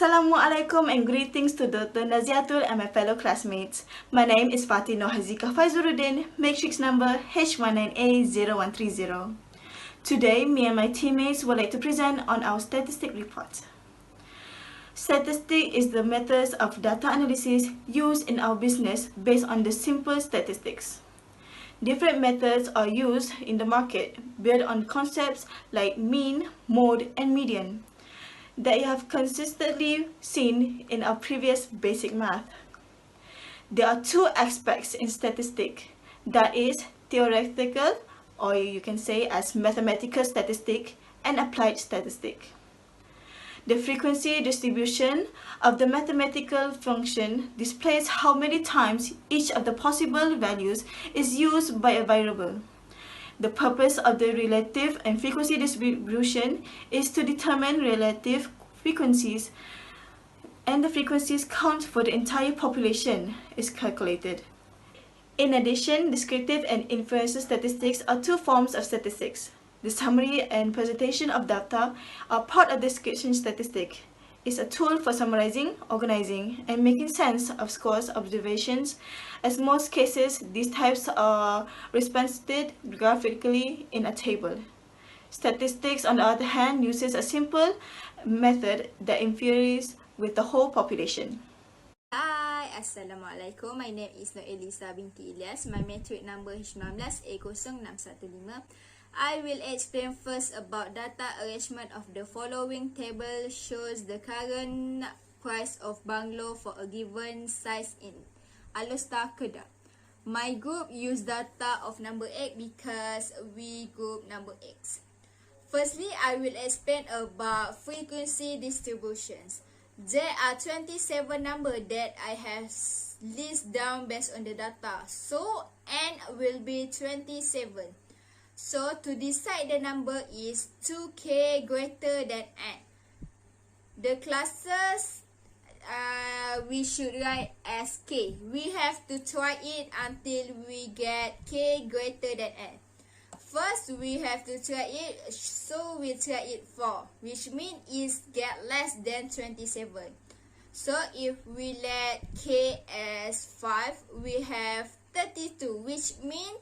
Assalamualaikum and greetings to Dr. Naziatul and my fellow classmates. My name is FHATIN NORHAZIQAH FAIZURUDDIN, matrix number H19A0130. Today, me and my teammates would like to present on our statistic report. Statistic is the methods of data analysis used in our business based on the simple statistics. Different methods are used in the market built on concepts like mean, mode, and median that you have consistently seen in our previous basic math. There are two aspects in statistics, that is theoretical, or you can say as mathematical statistic, and applied statistic. The frequency distribution of the mathematical function displays how many times each of the possible values is used by a variable. The purpose of the relative and frequency distribution is to determine relative frequencies, and the frequencies count for the entire population is calculated. In addition, descriptive and inference statistics are two forms of statistics. The summary and presentation of data are part of description statistic. It's a tool for summarizing, organizing, and making sense of scores observations. As most cases, these types are represented graphically in a table. Statistics, on the other hand, uses a simple method that infers with the whole population. Hi, Assalamualaikum. My name is NURELISSA binti ELIAS. My matric number H19A0615. I will explain first about data arrangement of the following table shows the current price of bungalow for a given size in Alostar, Kedah. My group use data of number X because we group number X. Firstly, I will explain about frequency distributions. There are 27 numbers that I have list down based on the data. So N will be 27. So to decide the number is 2k greater than N. The classes we should write as k. We have to try it until we get k greater than N. First we have to try it, so we try it 4, which means is get less than 27. So if we let k as 5, we have 32, which means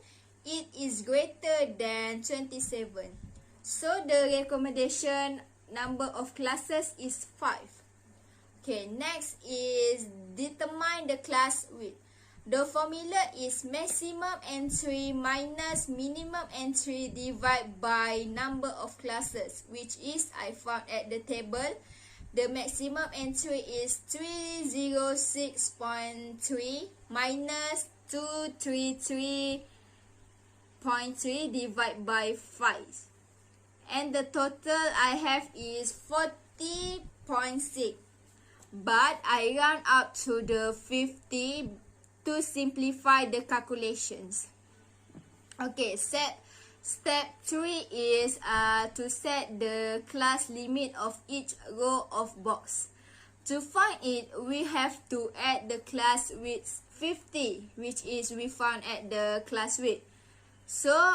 it is greater than 27. So the recommendation number of classes is 5. Okay, next is determine the class width. The formula is maximum entry minus minimum entry divided by number of classes, which is I found at the table. The maximum entry is 306.3 minus 233.3 divided by 5, and the total I have is 40.6, but I round up to the 50 to simplify the calculations. Okay, step 3 is to set the class limit of each row of box. To find it, we have to add the class width 50, which is we found at the class width. So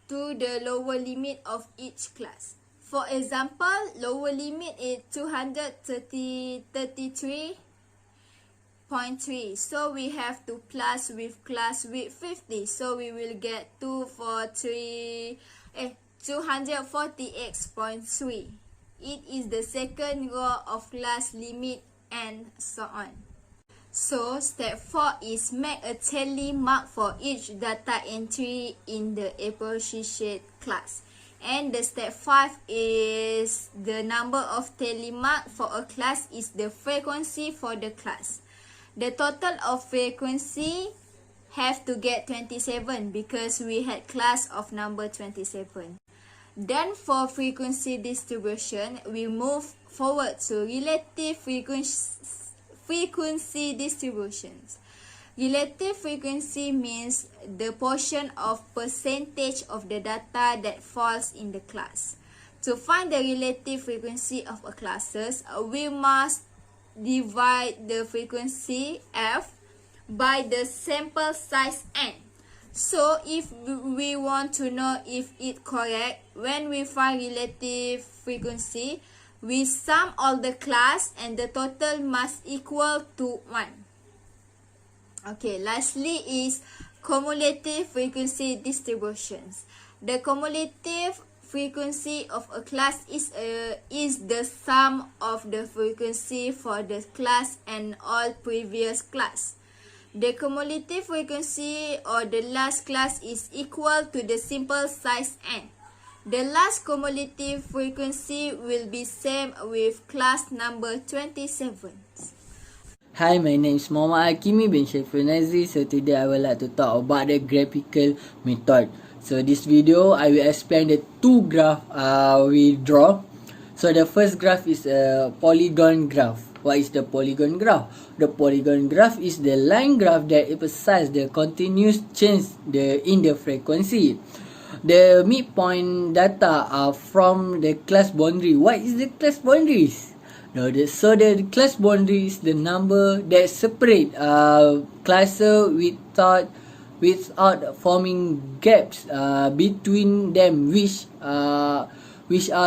to the lower limit of each class. For example, lower limit is 233.3. So we have to plus with class width 50. So we will get 240x.3. It is the second row of class limit, and so on. So step 4 is make a tally mark for each data entry in the associated class. And the step 5 is the number of tally mark for a class is the frequency for the class. The total of frequency have to get 27 because we had class of number 27. Then for frequency distribution, we move forward to relative frequency distributions. Relative frequency means the portion of percentage of the data that falls in the class. To find the relative frequency of a classes, we must divide the frequency f by the sample size n. So if we want to know if it correct, when we find relative frequency, We sum all the class and the total must equal to 1. Okay, lastly is cumulative frequency distributions. The cumulative frequency of a class is the sum of the frequency for the class and all previous class. The cumulative frequency or the last class is equal to the simple size n. The last cumulative frequency will be same with class number 27. Hi, my name is Muhammad HAQIMMY bin SHAIFUL NAZREE. So today I would like to talk about the graphical method. So this video I will explain the two graph we draw. So the first graph is a polygon graph. What is the polygon graph? The polygon graph is the line graph that emphasizes the continuous change in the frequency. The midpoint data are from the class boundary. What is the class boundaries? So the class boundary is the number that separate classes without forming gaps between them, which are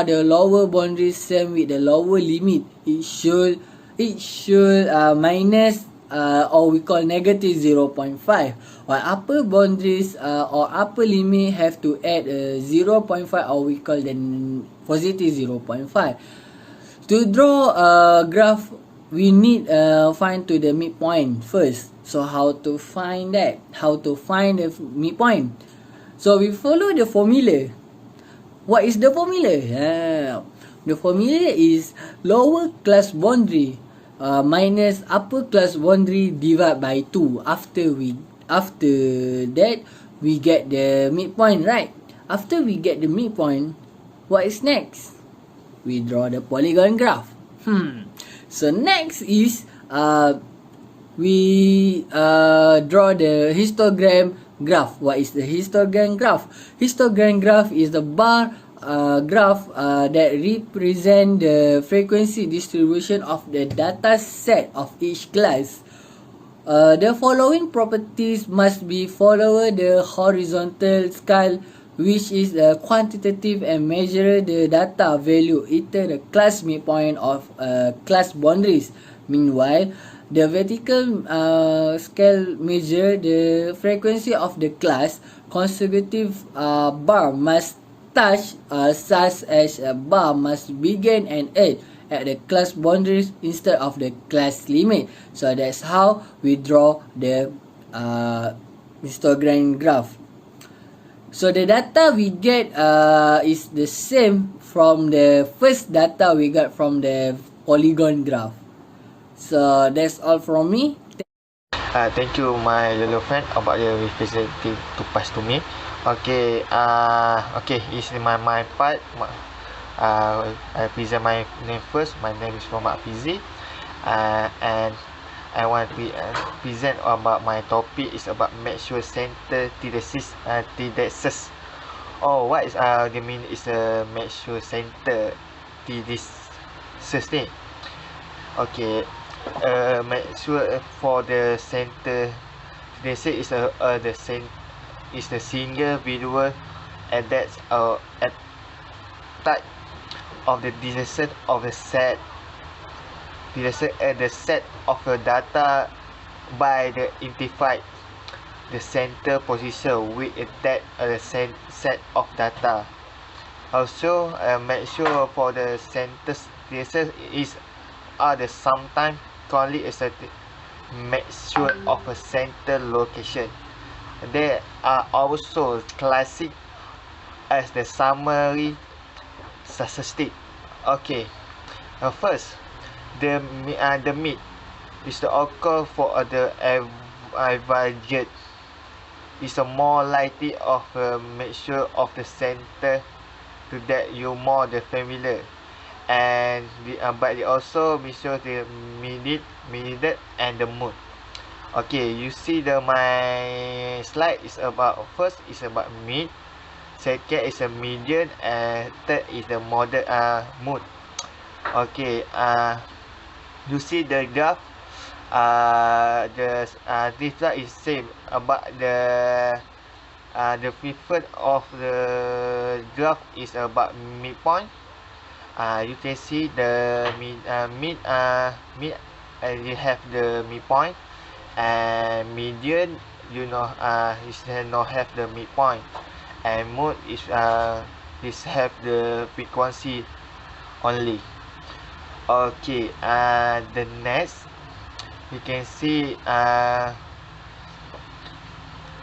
the lower boundaries same with the lower limit. It should minus or we call negative 0.5, while upper boundaries or upper limit have to add 0.5 or we call them positive 0.5. To draw a graph, we need find to the midpoint first. So how to find that? How to find the midpoint? So we follow the formula. What is the formula? The formula is lower class boundary minus upper class boundary divided by 2. After that we get the midpoint, right? After we get the midpoint, what is next? We draw the polygon graph. So next is we draw the histogram graph. What is the histogram graph? Histogram graph is the bar graph that represent the frequency distribution of the data set of each class. The following properties must be followed: the horizontal scale, which is quantitative and measure the data value either the class midpoint of class boundaries. Meanwhile, the vertical scale measure the frequency of the class. Consecutive bar must touch such as a bar must begin and end at the class boundaries instead of the class limit. So that's how we draw the histogram graph. So the data we get is the same from the first data we got from the polygon graph. So that's all from me. Thank you my little friend about the representative to pass to me. Okay, it's my part. I present my name first. My name is Muhammad HAFIZI, and I want to present about my topic is about mature center TDSS. Oh, what is the meaning is a mature center TDSS ni? Okay, mature for the center TDSS is the single visual and that's at type of the decision of the set. The set of the data by the identified the center position with that set of data. Also, make sure for the center is the sometimes called as a make sure of a center location. They are also classic as the summary statistic. Okay, first. The mid is the occur for the average is a more likely of a mixture of the center to that you more the familiar and but they also measure the minute and the mood. Okay, you see my slide is about first is about mid, second is a median, and third is the moderate mood. Okay, you see the graph this graph is same about the preferred of the graph is about midpoint You can see the mid you have the midpoint, and median is not have the midpoint, and mode is have the frequency only. Okay, the next you can see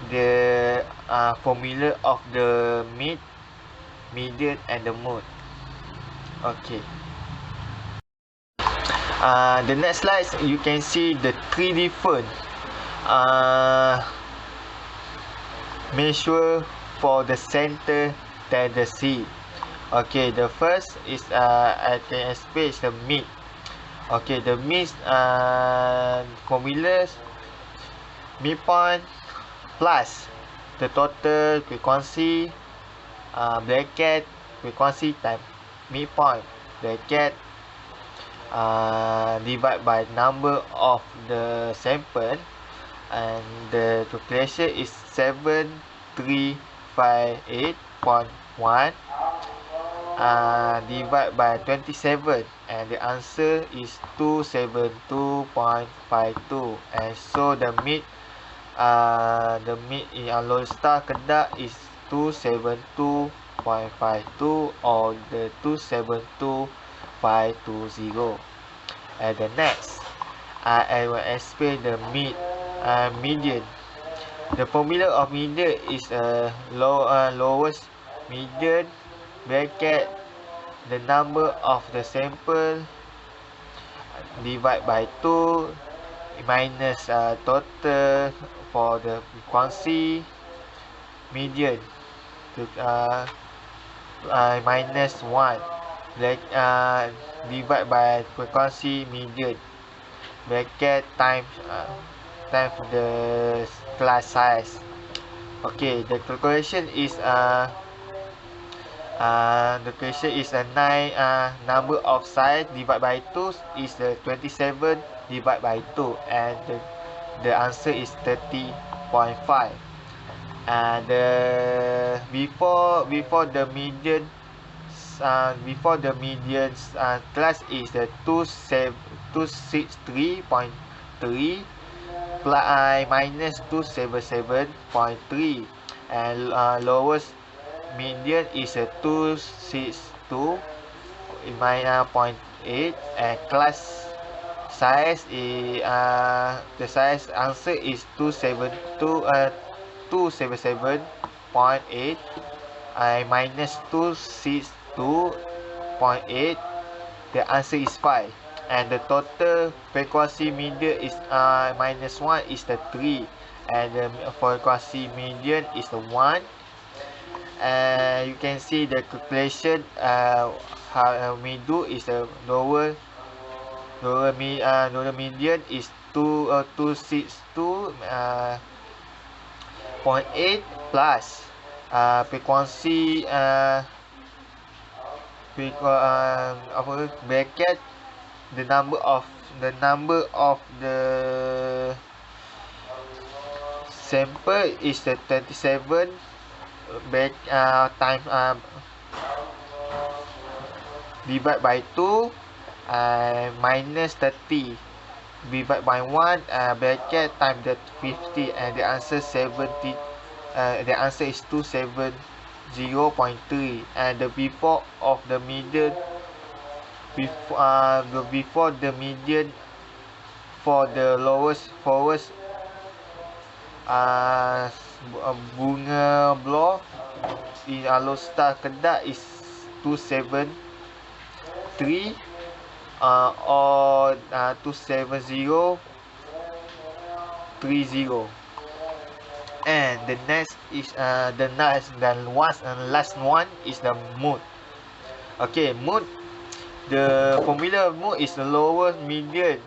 the formula of the median and the mode. Okay, the next slide you can see the three different measure for the center tendency. Okay, the first is I can explain is the mid. Okay, the mid formulas midpoint plus the total frequency bracket frequency time midpoint bracket divide by number of the sample, and the calculation is 7358.1 divide by 27, and the answer is 272.52. And so the mid in NORHAZIQAH Kedah is 272.52 or the 272520. And the next I will explain the median. The formula of median is lowest median bracket the number of the sample divide by 2 minus total for the frequency median to minus 1 divide by frequency median bracket times the class size. Okay, the calculation is the question is a 9 number of size divided by 2 is the 27 divided by 2, and the answer is 30.5. And before the median class is the 263.3 plus minus 277.3, and lowest median is a 262.8, and class size is the size answer is 277.8 minus 262.8, the answer is 5. And the total frequency median is minus 1 is the 3, and the frequency median is the 1. You can see the calculation how we do is the lower median is 262.8 plus frequency bracket the number of the sample is the 27 time divide by 2 minus 30 divide by 1 bracket time the 50, and the answer 70. The answer is 270.3, and the before of the median before the median for the lowest bunga block in NORHAZIQAH Kedah is 273 or 27030. And the next is the last one is the mode. Okay, mode, the formula of mode is the lowest median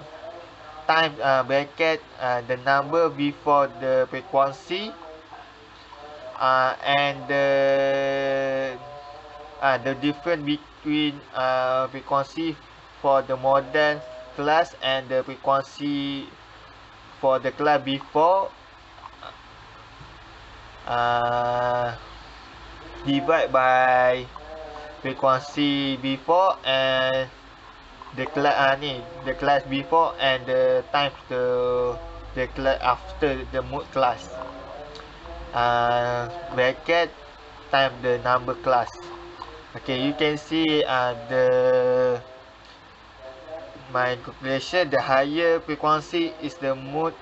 times bracket the number before the frequency and the difference between frequency for the model class and the frequency for the class before divide by frequency before and the class before and the times the class after the mood class. Bracket time the number class. Okay, you can see my calculation. The higher frequency is the model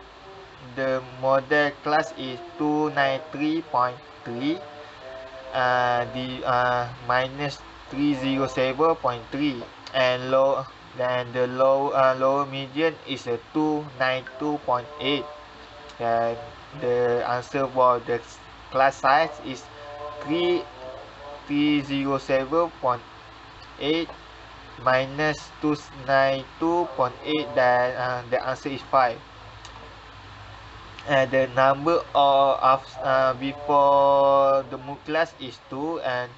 class is 293.3, minus 307.3, and the lower median is a 292.8, and the answer for the class size is 307.8 minus 292.8, then the answer is 5. And the number of before the mood class is 2, and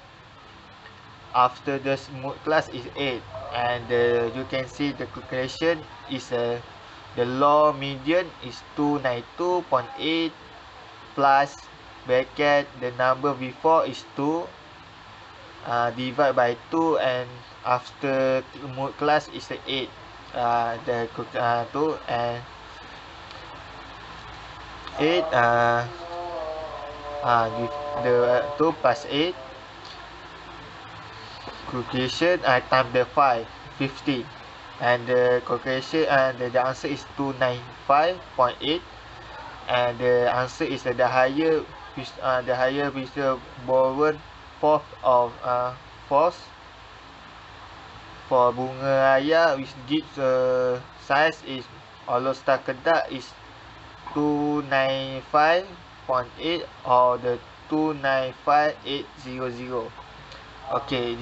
after the mood class is 8. And you can see the calculation is the low median is 292.8 plus bracket the number before is 2, divide by 2, and after mood class is 8. The 2 and 8, the 2 plus 8 calculation times the 5, 50, and the calculation the answer is 295.8, and the answer is the higher visual boron force for bunga raya, which gives size is All-Star Kedah is 295.8 or the 295800. Okay,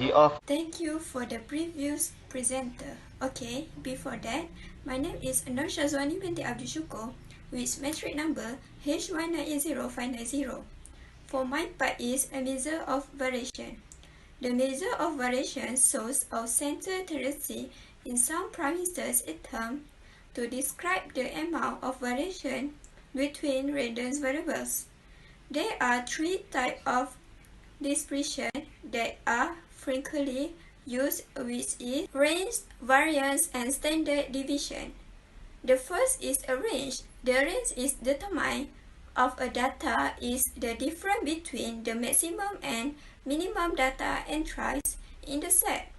Thank you for the previous presenter. Okay, before that, my name is SYAZWANI Binti Abdul Shukor with metric number H1980590. For my part is a measure of variation. The measure of variation shows our center tendency in some parameters a term to describe the amount of variation between random variables. There are three types of dispersion that are frequently used, which is range, variance, and standard deviation. The first is a range. The range is determined of a data is the difference between the maximum and minimum data entries in the set.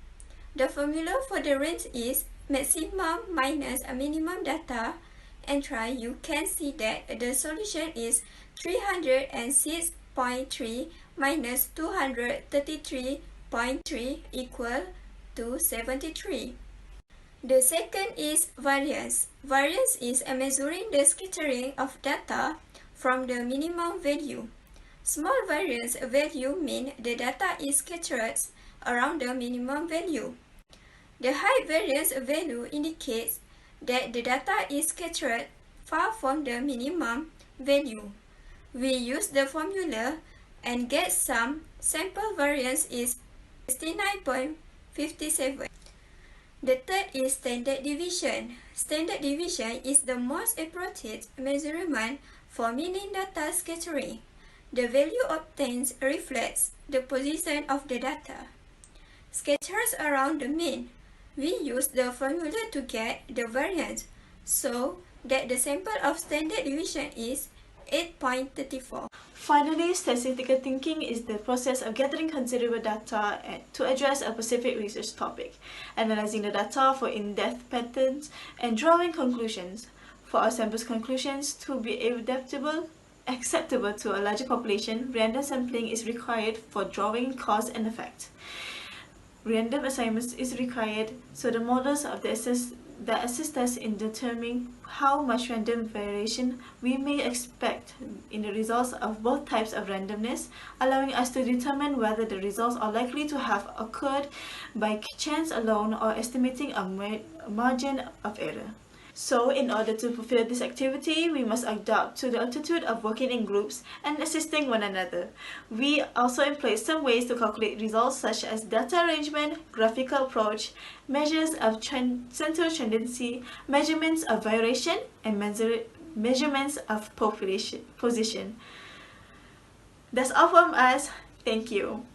The formula for the range is maximum minus a minimum data entry. You can see that the solution is 306.3 minus 233.3 equal to 73. The second is variance. Variance is measuring the scattering of data from the minimum value. Small variance value mean the data is scattered around the minimum value. The high variance value indicates that the data is scattered far from the minimum value. We use the formula and get some sample variance is 69.57. The third is standard deviation. Standard deviation is the most appropriate measurement for meaning data scattering. The value obtained reflects the position of the data scattered around the mean. We use the formula to get the variance, so that the sample of standard deviation is 8.34. Finally, statistical thinking is the process of gathering considerable data to address a specific research topic, analyzing the data for in-depth patterns, and drawing conclusions. For our sample's conclusions to be acceptable to a larger population, random sampling is required for drawing cause and effect. Random assignments is required, so the models of that assist us in determining how much random variation we may expect in the results of both types of randomness, allowing us to determine whether the results are likely to have occurred by chance alone or estimating a margin of error. So, in order to fulfill this activity, we must adapt to the attitude of working in groups and assisting one another. We also employ some ways to calculate results such as data arrangement, graphical approach, measures of central tendency, measurements of variation, and measurements of position. That's all from us. Thank you.